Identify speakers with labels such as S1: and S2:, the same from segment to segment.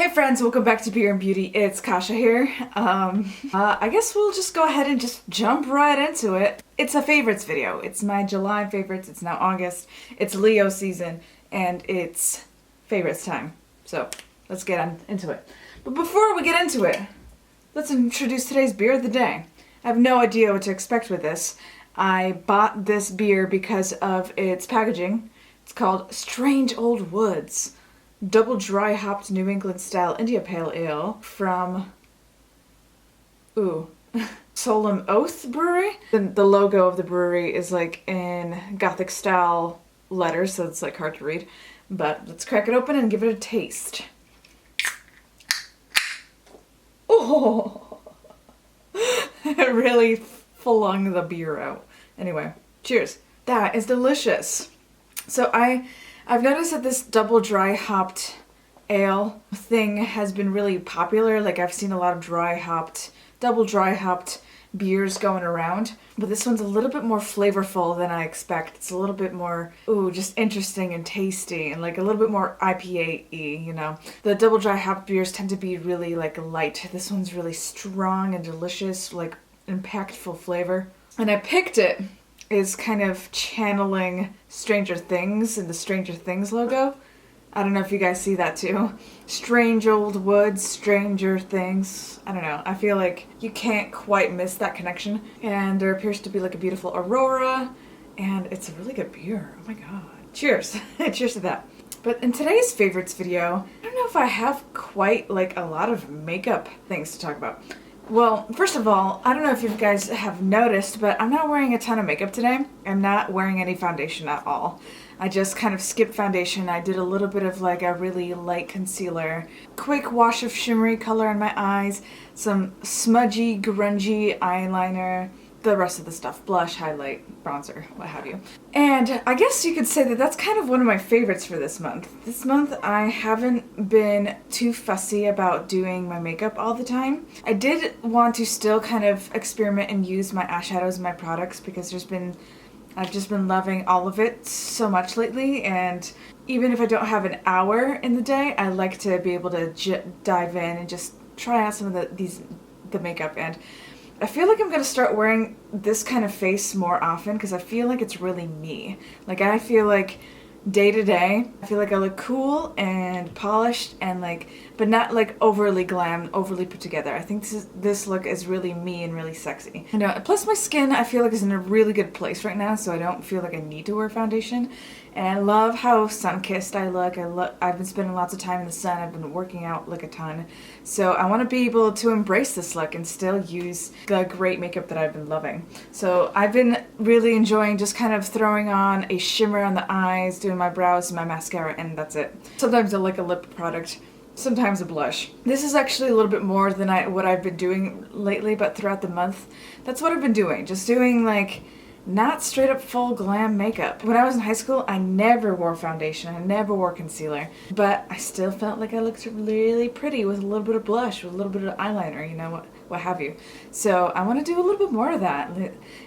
S1: Hey friends, welcome back to Beer and Beauty. It's Kasha here. I guess we'll just go ahead and just jump right into it. It's a favorites video. It's my July favorites. It's now August. It's Leo season and it's favorites time. So let's get on into it. But before we get into it, let's introduce today's beer of the day. I have no idea what to expect with this. I bought this beer because of its packaging. It's called Strange Old Woods. Double dry hopped New England style India Pale Ale from Solemn Oath Brewery. The logo of the brewery is like in Gothic style letters, so it's like hard to read. But let's crack it open and give it a taste. Oh, it really flung the beer out. Anyway, cheers. That is delicious. So I've noticed that this double dry hopped ale thing has been really popular. Like I've seen a lot of double dry hopped beers going around. But this one's a little bit more flavorful than I expect. It's a little bit more, just interesting and tasty and like a little bit more IPA-y, you know. The double dry hopped beers tend to be really like light. This one's really strong and delicious, like impactful flavor. And I picked it is kind of channeling Stranger Things in the Stranger Things logo. I don't know if you guys see that too. Strange Old Woods, Stranger Things. I don't know. I feel like you can't quite miss that connection. And there appears to be like a beautiful aurora. And it's a really good beer. Oh my god. Cheers. Cheers to that. But in today's favorites video, I don't know if I have quite like a lot of makeup things to talk about. Well, first of all, I don't know if you guys have noticed, but I'm not wearing a ton of makeup today. I'm not wearing any foundation at all. I just kind of skipped foundation. I did a little bit of like a really light concealer, quick wash of shimmery color in my eyes, some smudgy, grungy eyeliner, the rest of the stuff, blush, highlight, bronzer, what have you. And I guess you could say that that's kind of one of my favorites for this month. This month I haven't been too fussy about doing my makeup all the time. I did want to still kind of experiment and use my eyeshadows and my products because I've just been loving all of it so much lately, and even if I don't have an hour in the day, I like to be able to dive in and just try out some of the makeup. And I feel like I'm going to start wearing this kind of face more often because I feel like it's really me. Like I feel like day to day, I feel like I look cool and polished and like, but not like overly glam, overly put together. I think this look is really me and really sexy. You know, plus my skin I feel like is in a really good place right now, so I don't feel like I need to wear foundation. And I love how sun-kissed I look. I've been spending lots of time in the sun. I've been working out like a ton. So I want to be able to embrace this look and still use the great makeup that I've been loving. So I've been really enjoying just kind of throwing on a shimmer on the eyes, doing my brows and my mascara, and that's it. Sometimes I like a lip product, sometimes a blush. This is actually a little bit more than what I've been doing lately, but throughout the month, that's what I've been doing. Just doing like not straight up full glam makeup. When I was in high school, I never wore foundation. I never wore concealer. But I still felt like I looked really pretty with a little bit of blush, with a little bit of eyeliner, you know, what have you. So I want to do a little bit more of that.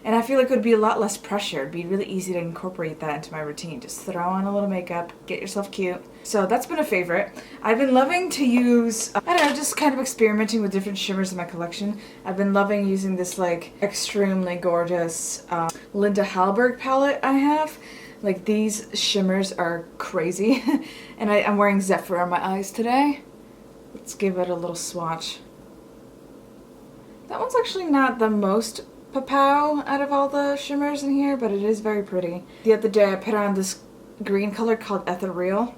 S1: And I feel like it would be a lot less pressure. It'd be really easy to incorporate that into my routine. Just throw on a little makeup, get yourself cute. So that's been a favorite. I've been loving to use, I don't know, just kind of experimenting with different shimmers in my collection. I've been loving using this like extremely gorgeous Linda Hallberg palette I have. Like these shimmers are crazy. And I'm wearing Zephyr on my eyes today. Let's give it a little swatch. That one's actually not the most pow out of all the shimmers in here, but it is very pretty. The other day I put on this green color called Ethereal,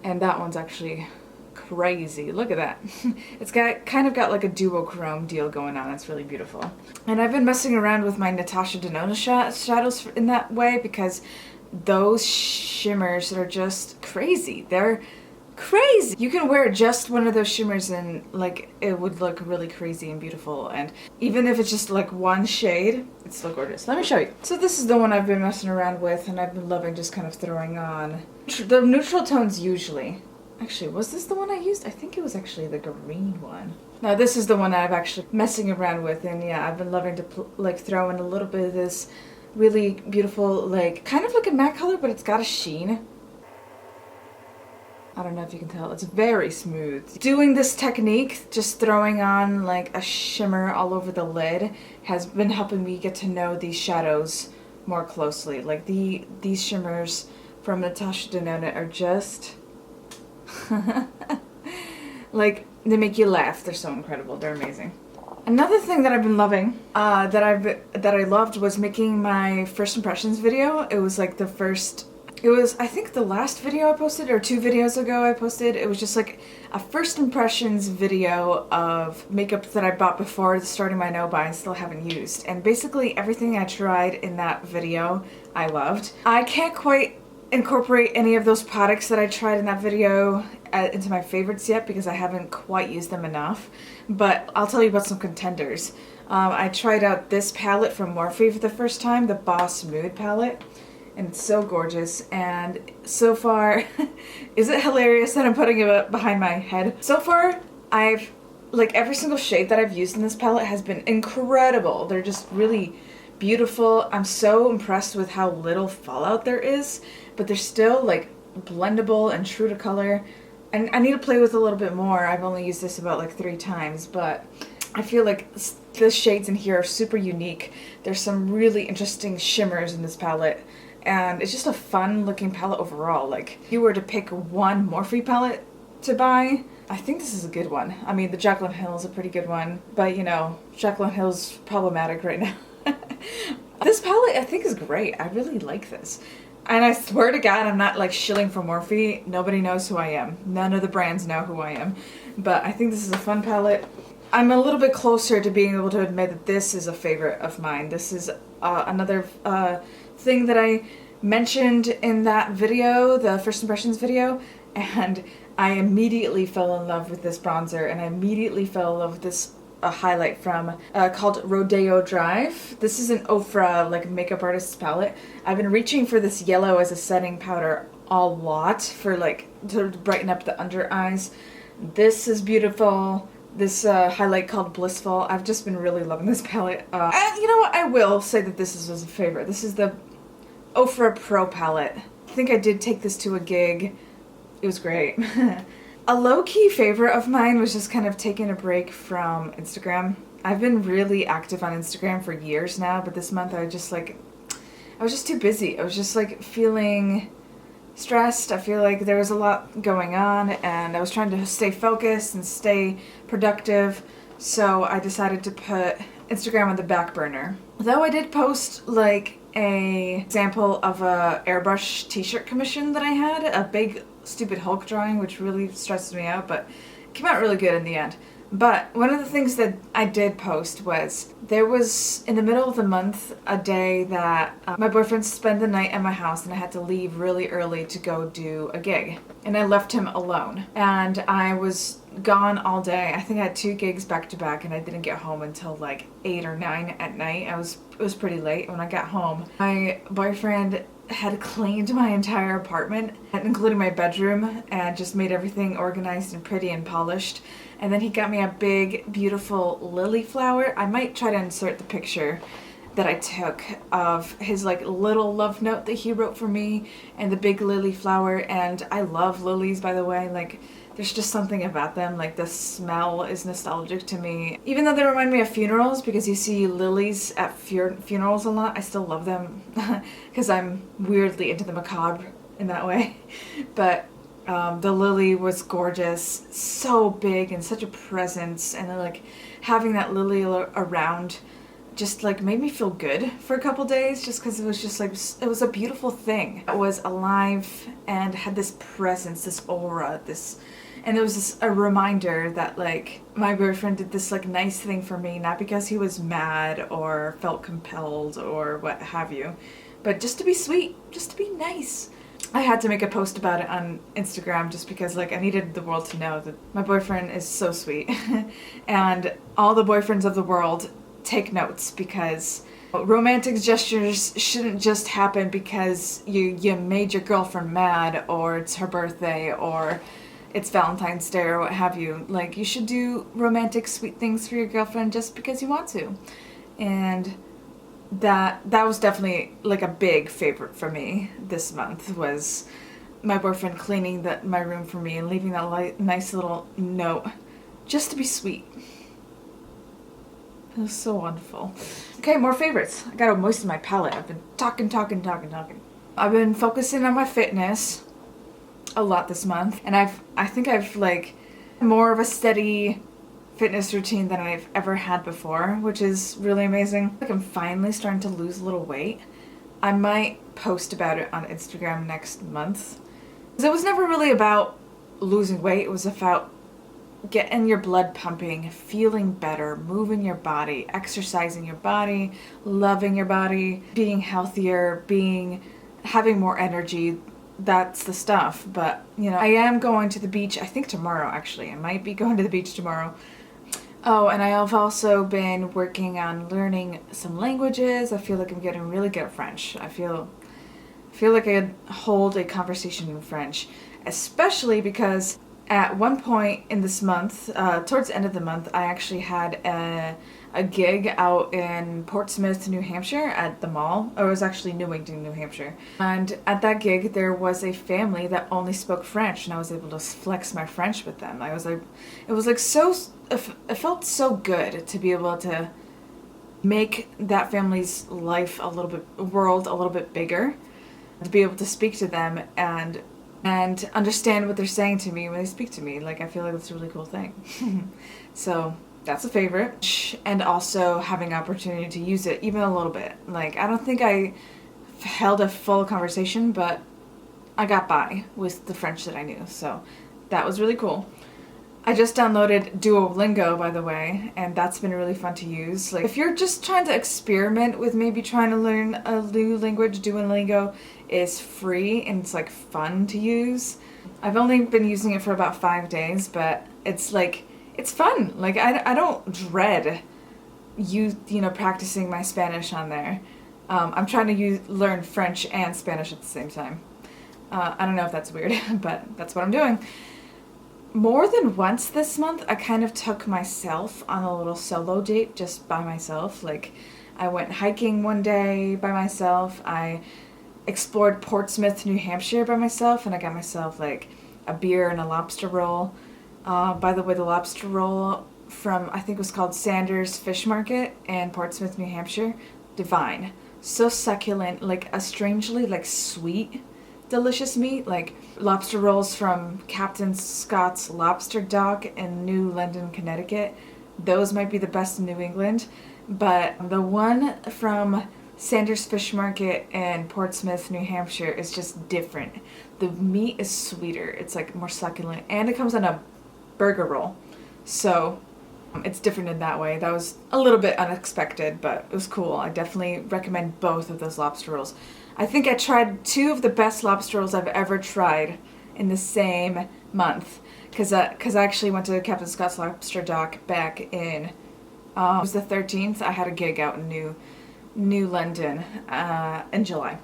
S1: and that one's actually crazy. Look at that. It's kind of got like a duochrome deal going on. It's really beautiful. And I've been messing around with my Natasha Denona shadows in that way because those shimmers are just crazy. They're crazy. You can wear just one of those shimmers and like it would look really crazy and beautiful, and even if it's just like one shade, it's still gorgeous. Let me show you. So this is the one I've been messing around with, and I've been loving just kind of throwing on the neutral tones usually. Actually, was this the one I used? I think it was actually the green one. No, this is the one I've actually messing around with, and yeah, I've been loving to like throw in a little bit of this really beautiful, like kind of like a matte color, but it's got a sheen. I don't know if you can tell, it's very smooth. Doing this technique, just throwing on like a shimmer all over the lid, has been helping me get to know these shadows more closely. Like these shimmers from Natasha Denona are just like, they make you laugh. They're so incredible. They're amazing. Another thing that I've been loving, that I loved, was making my first impressions video. It was like I think the last video I posted, or 2 videos ago I posted, it was just like a first impressions video of makeup that I bought before starting my no buy and still haven't used. And basically everything I tried in that video, I loved. I can't quite incorporate any of those products that I tried in that video into my favorites yet because I haven't quite used them enough. But I'll tell you about some contenders. I tried out this palette from Morphe for the first time, the Boss Mood palette. And it's so gorgeous, and so far, is it hilarious that I'm putting it behind my head? So far, like every single shade that I've used in this palette has been incredible. They're just really beautiful. I'm so impressed with how little fallout there is, but they're still like blendable and true to color. And I need to play with a little bit more. I've only used this about like 3 times, but I feel like the shades in here are super unique. There's some really interesting shimmers in this palette. And it's just a fun looking palette overall. Like, if you were to pick one Morphe palette to buy, I think this is a good one. I mean, the Jaclyn Hill is a pretty good one, but you know, Jaclyn Hill's problematic right now. This palette I think is great. I really like this. And I swear to God, I'm not like shilling for Morphe. Nobody knows who I am. None of the brands know who I am. But I think this is a fun palette. I'm a little bit closer to being able to admit that this is a favorite of mine. This is another thing that I mentioned in that video, the first impressions video, and I immediately fell in love with this bronzer, and I immediately fell in love with this highlight from called Rodeo Drive. This is an Ofra like makeup artist's palette. I've been reaching for this yellow as a setting powder a lot for like to brighten up the under eyes. This is beautiful. This highlight called Blissful. I've just been really loving this palette. And you know what? I will say that this is a favorite. This is the Ofra Pro palette. I think I did take this to a gig. It was great. A low-key favorite of mine was just kind of taking a break from Instagram. I've been really active on Instagram for years now, but this month I was just too busy. I was just like feeling stressed. I feel like there was a lot going on and I was trying to stay focused and stay productive. So I decided to put Instagram on the back burner. Though I did post like a example of a airbrush t-shirt commission that I had, a big stupid Hulk drawing, which really stresses me out, but it came out really good in the end. But one of the things that I did post was there was, in the middle of the month, a day that my boyfriend spent the night at my house and I had to leave really early to go do a gig. And I left him alone. And I was gone all day. I think I had 2 gigs back to back and I didn't get home until like 8 or 9 at night. It was pretty late when I got home. My boyfriend had cleaned my entire apartment, including my bedroom, and just made everything organized and pretty and polished. And then he got me a big, beautiful lily flower. I might try to insert the picture that I took of his like little love note that he wrote for me and the big lily flower. And I love lilies, by the way. Like, there's just something about them. Like, the smell is nostalgic to me. Even though they remind me of funerals, because you see lilies at funerals a lot, I still love them because I'm weirdly into the macabre in that way. But the lily was gorgeous, so big and such a presence, and like having that lily around just like made me feel good for a couple days, just because it was just like, it was a beautiful thing. It was alive and had this presence, this aura, and it was just a reminder that like my boyfriend did this like nice thing for me, not because he was mad or felt compelled or what have you, but just to be sweet, just to be nice. I had to make a post about it on Instagram just because like I needed the world to know that my boyfriend is so sweet. And all the boyfriends of the world, take notes, because romantic gestures shouldn't just happen because you made your girlfriend mad, or it's her birthday, or it's Valentine's Day, or what have you. Like, you should do romantic sweet things for your girlfriend just because you want to. And that was definitely like a big favorite for me this month, was my boyfriend cleaning my room for me and leaving that nice little note just to be sweet. It was so wonderful. Okay, more favorites. I gotta moisten my palette. I've been talking. I've been focusing on my fitness a lot this month, and I think I've like more of a steady fitness routine than I've ever had before, which is really amazing. Like, I'm finally starting to lose a little weight. I might post about it on Instagram next month. Because it was never really about losing weight. It was about getting your blood pumping, feeling better, moving your body, exercising your body, loving your body, being healthier, having more energy. That's the stuff. But, you know, I am going to the beach, I think tomorrow actually. I might be going to the beach tomorrow. Oh, and I have also been working on learning some languages. I feel like I'm getting really good at French. I feel like I could hold a conversation in French, especially because at one point in this month, towards the end of the month, I actually had a gig out in Portsmouth, New Hampshire at the mall. Or it was actually Newington, New Hampshire. And at that gig, there was a family that only spoke French, and I was able to flex my French with them. It felt so good to be able to make that family's world a little bit bigger, to be able to speak to them and understand what they're saying to me when they speak to me. Like, I feel like that's a really cool thing. So that's a favorite. And also having opportunity to use it even a little bit. Like, I don't think I held a full conversation, but I got by with the French that I knew. So that was really cool. I just downloaded Duolingo, by the way, and that's been really fun to use. Like, if you're just trying to experiment with maybe trying to learn a new language, Duolingo is free and it's like fun to use. I've only been using it for about 5 days, but it's fun. Like, I don't dread practicing my Spanish on there. I'm trying to learn French and Spanish at the same time. I don't know if that's weird, but that's what I'm doing. More than once this month, I kind of took myself on a little solo date just by myself. Like, I went hiking one day by myself. I explored Portsmouth, New Hampshire by myself, and I got myself like a beer and a lobster roll. By the way, the lobster roll from, I think it was called Sanders Fish Market in Portsmouth, New Hampshire, divine. So succulent, like a strangely like sweet, delicious meat. Like lobster rolls from Captain Scott's Lobster Dock in New London, Connecticut. Those might be the best in New England, but the one from Sanders Fish Market in Portsmouth, New Hampshire is just different. The meat is sweeter. It's like more succulent, and it comes on a burger roll. So it's different in that way. That was a little bit unexpected, but it was cool. I definitely recommend both of those lobster rolls. I think I tried 2 of the best lobster rolls I've ever tried in the same month, because I actually went to Captain Scott's Lobster Dock back in, it was the 13th. I had a gig out in New London in July.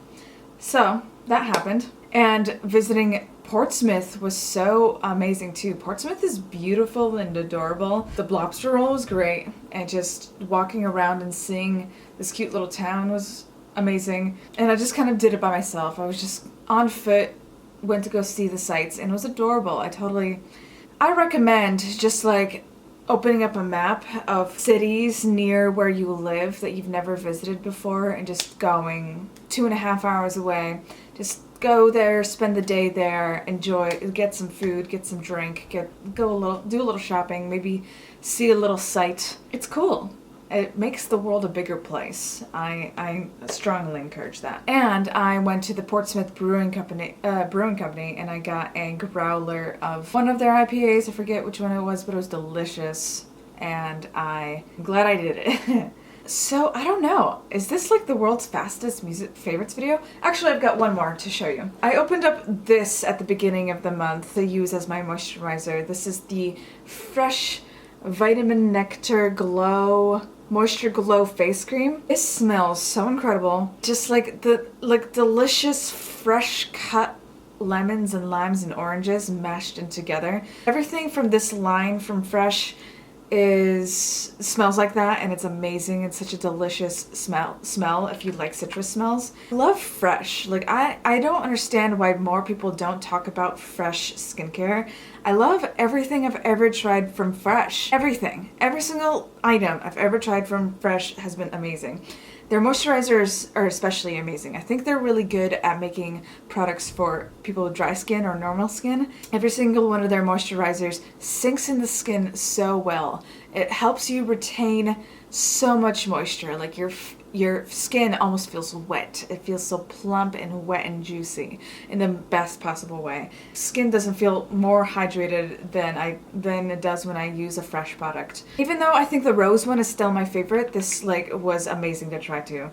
S1: So that happened. And visiting Portsmouth was so amazing too. Portsmouth is beautiful and adorable. The lobster roll was great, and just walking around and seeing this cute little town was amazing. And I just kind of did it by myself. I was just on foot, went to go see the sights, and it was adorable. I recommend just like opening up a map of cities near where you live that you've never visited before and just going 2.5 hours away. Just go there, spend the day there, enjoy, get some food, get some drink, do a little shopping, maybe see a little sight. It's cool. It makes the world a bigger place. I strongly encourage that. And I went to the Portsmouth Brewing Company, and I got a growler of one of their IPAs. I forget which one it was, but it was delicious, and I'm glad I did it. So, I don't know. Is this like the world's fastest music favorites video? Actually, I've got one more to show you. I opened up this at the beginning of the month to use as my moisturizer. This is the Fresh Vitamin Nectar Glow Moisture Glow Face Cream. This smells so incredible. Just like delicious fresh cut lemons and limes and oranges mashed in together. Everything from this line from Fresh smells like that, and it's amazing. It's such a delicious smell if you like citrus smells. I love fresh. Like I don't understand why more people don't talk about fresh skincare. I love everything I've ever tried from Fresh. Everything. Every single item I've ever tried from Fresh has been amazing. Their moisturizers are especially amazing. I think they're really good at making products for people with dry skin or normal skin. Every single one of their moisturizers sinks in the skin so well. It helps you retain so much moisture. Like your skin almost feels wet. It feels so plump and wet and juicy in the best possible way. Skin doesn't feel more hydrated than it does when I use a Fresh product. Even though I think the rose one is still my favorite, this like was amazing to try too.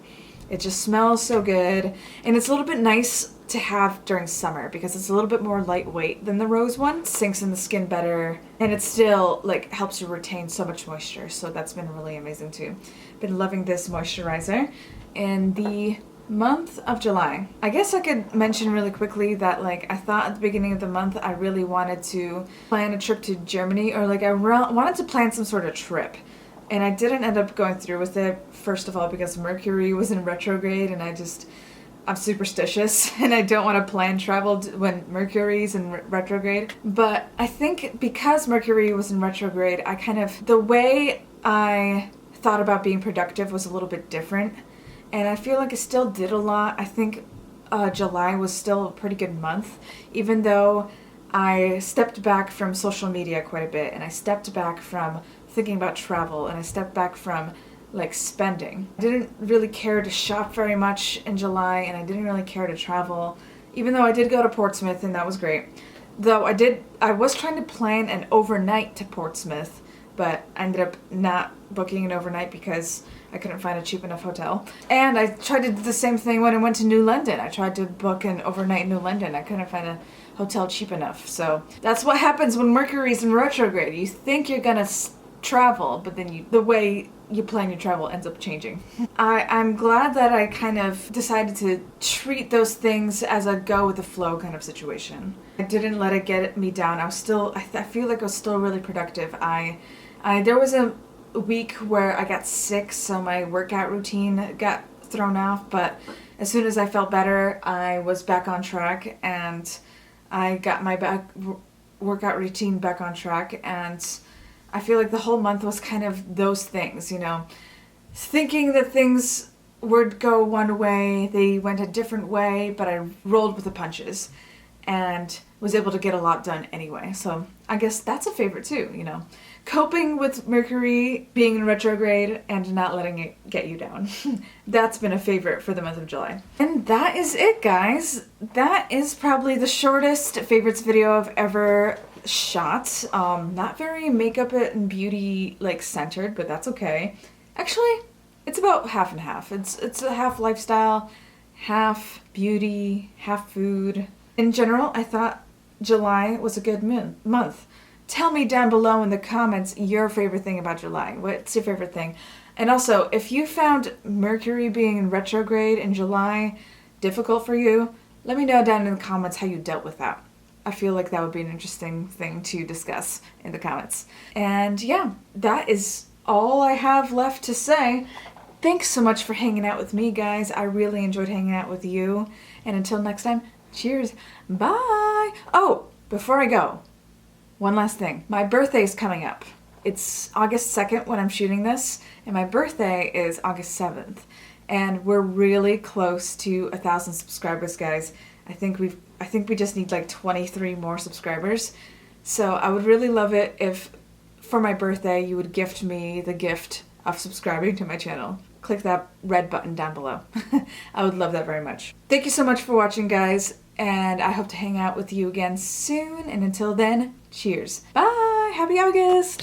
S1: It just smells so good, and it's a little bit nice to have during summer because it's a little bit more lightweight than the rose one. It sinks in the skin better, and it still like helps you retain so much moisture, so that's been really amazing too. Been loving this moisturizer. In the month of July, I guess I could mention really quickly that like I thought at the beginning of the month I really wanted to plan a trip to Germany, or like I wanted to plan some sort of trip. And I didn't end up going through with it, first of all, because Mercury was in retrograde, and I'm superstitious, and I don't want to plan travel when Mercury's in retrograde. But I think because Mercury was in retrograde, the way I thought about being productive was a little bit different. And I feel like I still did a lot. I think July was still a pretty good month, even though I stepped back from social media quite a bit, and I stepped back from thinking about travel, and I stepped back from like spending. I didn't really care to shop very much in July, and I didn't really care to travel, even though I did go to Portsmouth, and that was great. Though I was trying to plan an overnight to Portsmouth, but I ended up not booking an overnight because I couldn't find a cheap enough hotel. And I tried to do the same thing when I went to New London. I tried to book an overnight in New London. I couldn't find a hotel cheap enough. So that's what happens when Mercury's in retrograde. You think you're gonna travel, but then the way you plan your travel ends up changing. I'm glad that I kind of decided to treat those things as a go with the flow kind of situation. I didn't let it get me down. I feel like I was still really productive. There was a week where I got sick, so my workout routine got thrown off, but as soon as I felt better, I was back on track, and I got my workout routine back on track, and I feel like the whole month was kind of those things, you know, thinking that things would go one way, they went a different way, but I rolled with the punches and was able to get a lot done anyway. So I guess that's a favorite too, you know, coping with Mercury being in retrograde and not letting it get you down. That's been a favorite for the month of July. And that is it, guys. That is probably the shortest favorites video I've ever shot. Not very makeup and beauty like centered, but that's okay. Actually, it's about half and half. It's a half lifestyle, half beauty, half food. In general, I thought July was a good month. Tell me down below in the comments your favorite thing about July. What's your favorite thing? And also, if you found Mercury being in retrograde in July difficult for you, let me know down in the comments how you dealt with that. I feel like that would be an interesting thing to discuss in the comments. And yeah, that is all I have left to say. Thanks so much for hanging out with me, guys. I really enjoyed hanging out with you. And until next time, cheers. Bye. Oh, before I go, one last thing. My birthday is coming up. It's August 2nd when I'm shooting this, and my birthday is August 7th. And we're really close to 1,000 subscribers, guys. I think we just need like 23 more subscribers. So I would really love it if for my birthday you would gift me the gift of subscribing to my channel. Click that red button down below. I would love that very much. Thank you so much for watching, guys, and I hope to hang out with you again soon. And until then, cheers. Bye! Happy August!